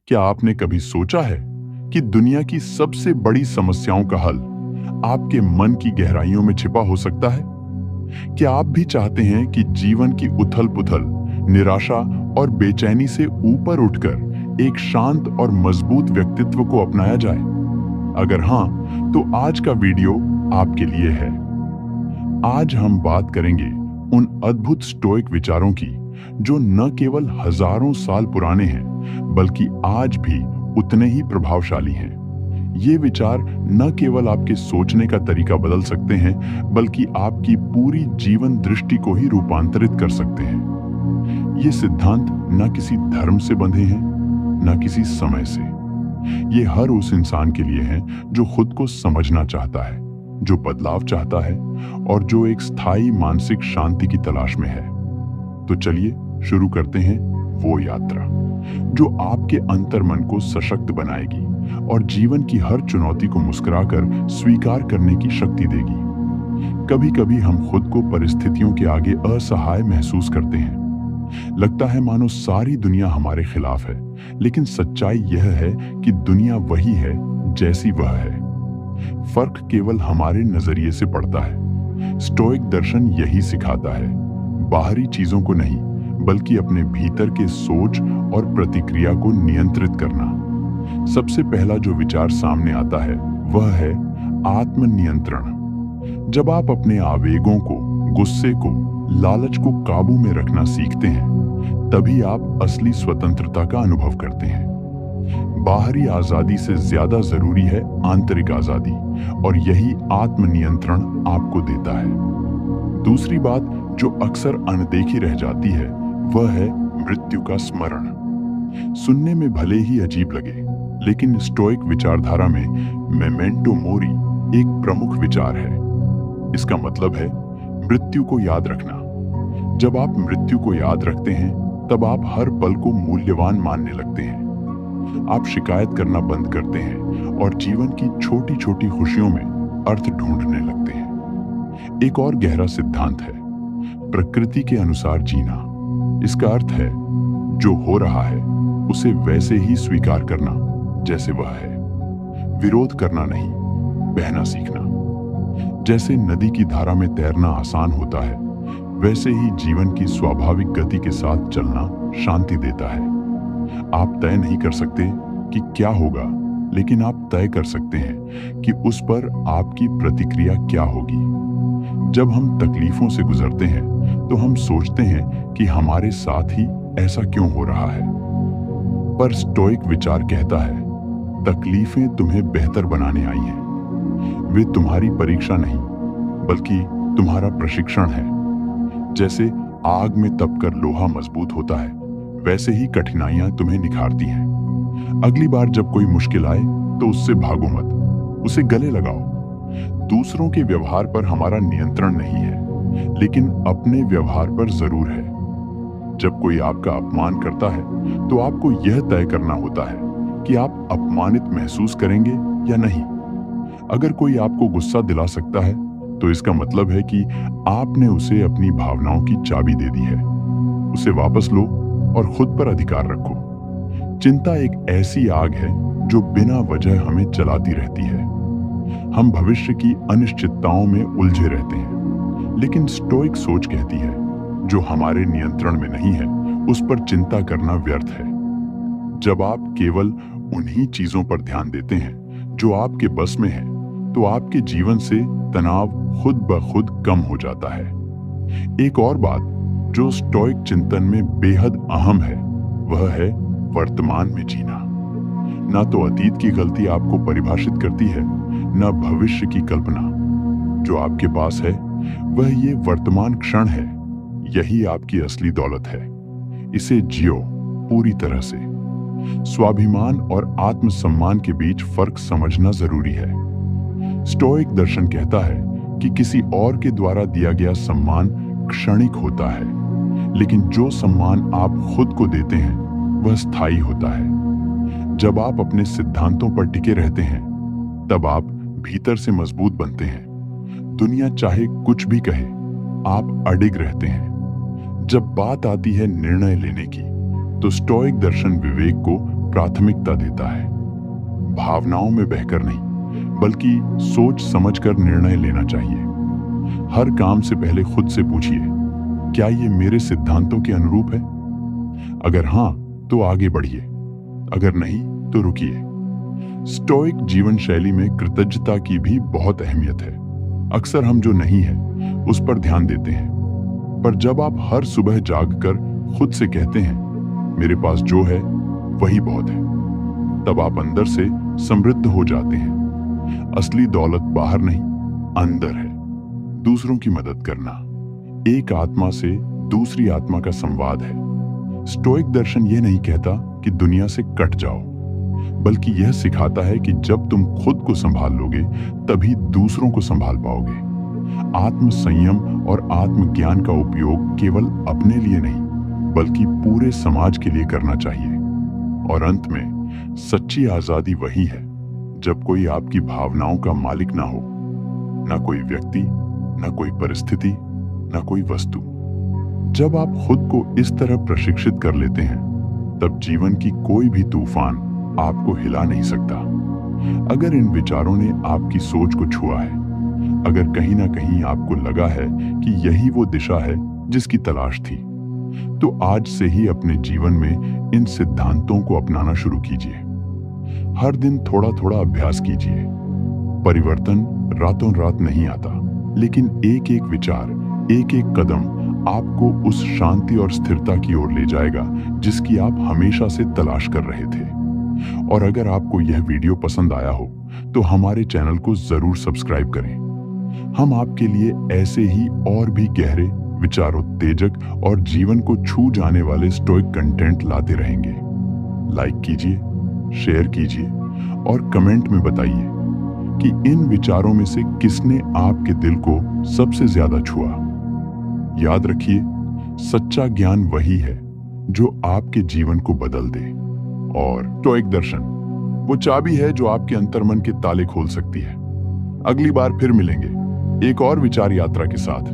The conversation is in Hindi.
क्या आपने कभी सोचा है कि दुनिया की सबसे बड़ी समस्याओं का हल आपके मन की गहराइयों में छिपा हो सकता है? क्या आप भी चाहते हैं कि जीवन की उथल-पुथल, निराशा और बेचैनी से ऊपर उठकर एक शांत और मजबूत व्यक्तित्व को अपनाया जाए? अगर हां, तो आज का वीडियो आपके लिए है। आज हम बात करेंगे उन अद्भुत स्टोइक विचारों की जो न केवल हजारों साल पुराने हैं बल्कि आज भी उतने ही प्रभावशाली हैं। ये विचार न केवल आपके सोचने का तरीका बदल सकते हैं बल्कि आपकी पूरी जीवन दृष्टि को ही रूपांतरित कर सकते हैं। ये सिद्धांत न किसी धर्म से बंधे हैं न किसी समय से। ये हर उस इंसान के लिए हैं जो खुद को समझना चाहता है, जो बदलाव चाहता है और जो एक स्थायी मानसिक शांति की तलाश में है। तो चलिए शुरू करते हैं वो यात्रा जो आपके अंतर्मन को सशक्त बनाएगी और जीवन की हर चुनौती को मुस्कुराकर स्वीकार करने की शक्ति देगी। कभी कभी हम खुद को परिस्थितियों के आगे असहाय महसूस करते हैं। लगता है मानो सारी दुनिया हमारे खिलाफ है, लेकिन सच्चाई यह है कि दुनिया वही है जैसी वह है। फर्क केवल हमारे नजरिए से पड़ता है। स्टोइक दर्शन यही सिखाता है, बाहरी चीजों को नहीं बल्कि अपने भीतर के सोच और प्रतिक्रिया को नियंत्रित करना। सबसे पहला जो विचार सामने आता है वह है आत्मनियंत्रण। जब आप अपने आवेगों को, गुस्से को, लालच को काबू में रखना सीखते हैं, तभी आप असली स्वतंत्रता का अनुभव करते हैं। बाहरी आजादी से ज्यादा जरूरी है आंतरिक आजादी, और यही आत्मनियंत्रण आपको देता है। दूसरी बात जो अक्सर अनदेखी रह जाती है वह है मृत्यु का स्मरण। सुनने में भले ही अजीब लगे, लेकिन स्टोइक विचारधारा में मेमेंटो मोरी एक प्रमुख विचार है। इसका मतलब है मृत्यु को याद रखना। जब आप मृत्यु को याद रखते हैं तब आप हर पल को मूल्यवान मानने लगते हैं। आप शिकायत करना बंद करते हैं और जीवन की छोटी छोटी खुशियों में अर्थ ढूंढने लगते हैं। एक और गहरा सिद्धांत है प्रकृति के अनुसार जीना। इसका अर्थ है जो हो रहा है उसे वैसे ही स्वीकार करना जैसे वह है। विरोध करना नहीं, बहना सीखना। जैसे नदी की धारा में तैरना आसान होता है, वैसे ही जीवन की स्वाभाविक गति के साथ चलना शांति देता है। आप तय नहीं कर सकते कि क्या होगा, लेकिन आप तय कर सकते हैं कि उस पर आपकी प्रतिक्रिया क्या होगी। जब हम तकलीफों से गुजरते हैं तो हम सोचते हैं कि हमारे साथ ही ऐसा क्यों हो रहा है, पर स्टोइक विचार कहता है तकलीफें तुम्हें बेहतर बनाने आई हैं। वे तुम्हारी परीक्षा नहीं बल्कि तुम्हारा प्रशिक्षण है। जैसे आग में तपकर लोहा मजबूत होता है, वैसे ही कठिनाइयां तुम्हें निखारती हैं। अगली बार जब कोई मुश्किल आए तो उससे भागो मत, उसे गले लगाओ। दूसरों के व्यवहार पर हमारा नियंत्रण नहीं है, लेकिन अपने व्यवहार पर जरूर है। जब कोई आपका अपमान करता है तो आपको यह तय करना होता है कि आप अपमानित महसूस करेंगे या नहीं। अगर कोई आपको गुस्सा दिला सकता है तो इसका मतलब है कि आपने उसे अपनी भावनाओं की चाबी दे दी है। उसे वापस लो और खुद पर अधिकार रखो। चिंता एक ऐसी आग है जो बिना वजह हमें जलाती रहती है। हम भविष्य की अनिश्चितताओं में उलझे रहते हैं, लेकिन स्टोइक सोच कहती है जो हमारे नियंत्रण में नहीं है उस पर चिंता करना व्यर्थ है। जब आप केवल उन्हीं चीजों पर ध्यान देते हैं जो आपके बस में है, तो आपके जीवन से तनाव खुद ब खुद कम हो जाता है। एक और बात जो स्टोइक चिंतन में बेहद अहम है वह है वर्तमान में जीना। ना तो अतीत की गलती आपको परिभाषित करती है, न भविष्य की कल्पना। जो आपके पास है वह ये वर्तमान क्षण है। यही आपकी असली दौलत है। इसे जियो पूरी तरह से। स्वाभिमान और आत्मसम्मान के बीच फर्क समझना जरूरी है। स्टोइक दर्शन कहता है कि किसी और के द्वारा दिया गया सम्मान क्षणिक होता है, लेकिन जो सम्मान आप खुद को देते हैं वह स्थायी होता है। जब आप अपने सिद्धांतों पर टिके रहते हैं तब आप भीतर से मजबूत बनते हैं। दुनिया चाहे कुछ भी कहे, आप अडिग रहते हैं। जब बात आती है निर्णय लेने की, तो स्टोइक दर्शन विवेक को प्राथमिकता देता है। भावनाओं में बहकर नहीं, बल्कि सोच समझकर निर्णय लेना चाहिए। हर काम से पहले खुद से पूछिए, क्या ये मेरे सिद्धांतों के अनुरूप है? अगर हां, तो आगे बढ़िए, अगर नहीं तो रुकिए। स्टोइक जीवन शैली में कृतज्ञता की भी बहुत अहमियत है। अक्सर हम जो नहीं है उस पर ध्यान देते हैं, पर जब आप हर सुबह जागकर खुद से कहते हैं, मेरे पास जो है वही बहुत है, तब आप अंदर से समृद्ध हो जाते हैं। असली दौलत बाहर नहीं, अंदर है। दूसरों की मदद करना एक आत्मा से दूसरी आत्मा का संवाद है। स्टोइक दर्शन यह नहीं कहता कि दुनिया से कट जाओ, बल्कि यह सिखाता है कि जब तुम खुद को संभाल लोगे तभी दूसरों को संभाल पाओगे। आत्म संयम और आत्मज्ञान का उपयोग केवल अपने लिए नहीं, बल्कि पूरे समाज के लिए करना चाहिए। और अंत में सच्ची आजादी वही है जब कोई आपकी भावनाओं का मालिक ना हो, ना कोई व्यक्ति, ना कोई परिस्थिति, ना कोई वस्तु। जब आप खुद को इस तरह प्रशिक्षित कर लेते हैं, तब जीवन की कोई भी तूफान आपको हिला नहीं सकता। अगर इन विचारों ने आपकी सोच को छुआ है, अगर कहीं ना कहीं आपको लगा है कि यही वो दिशा है जिसकी तलाश थी, तो आज से ही अपने जीवन में इन सिद्धांतों को अपनाना शुरू कीजिए। हर दिन थोड़ा थोड़ा अभ्यास कीजिए। परिवर्तन रातों रात नहीं आता, लेकिन एक एक विचार, एक एक कदम आपको उस शांति और स्थिरता की ओर ले जाएगा जिसकी आप हमेशा से तलाश कर रहे थे। और अगर आपको यह वीडियो पसंद आया हो तो हमारे चैनल को जरूर सब्सक्राइब करें। हम आपके लिए ऐसे ही और भी गहरे, विचारोत्तेजक और जीवन को छू जाने वाले स्टोइक कंटेंट लाते रहेंगे। लाइक कीजिए, शेयर कीजिए और कमेंट में बताइए कि इन विचारों में से किसने आपके दिल को सबसे ज्यादा छुआ। याद रखिए, सच्चा ज्ञान वही है जो आपके जीवन को बदल दे। और स्टोइक दर्शन वो चाबी है जो आपके अंतर्मन के ताले खोल सकती है। अगली बार फिर मिलेंगे एक और विचार यात्रा के साथ।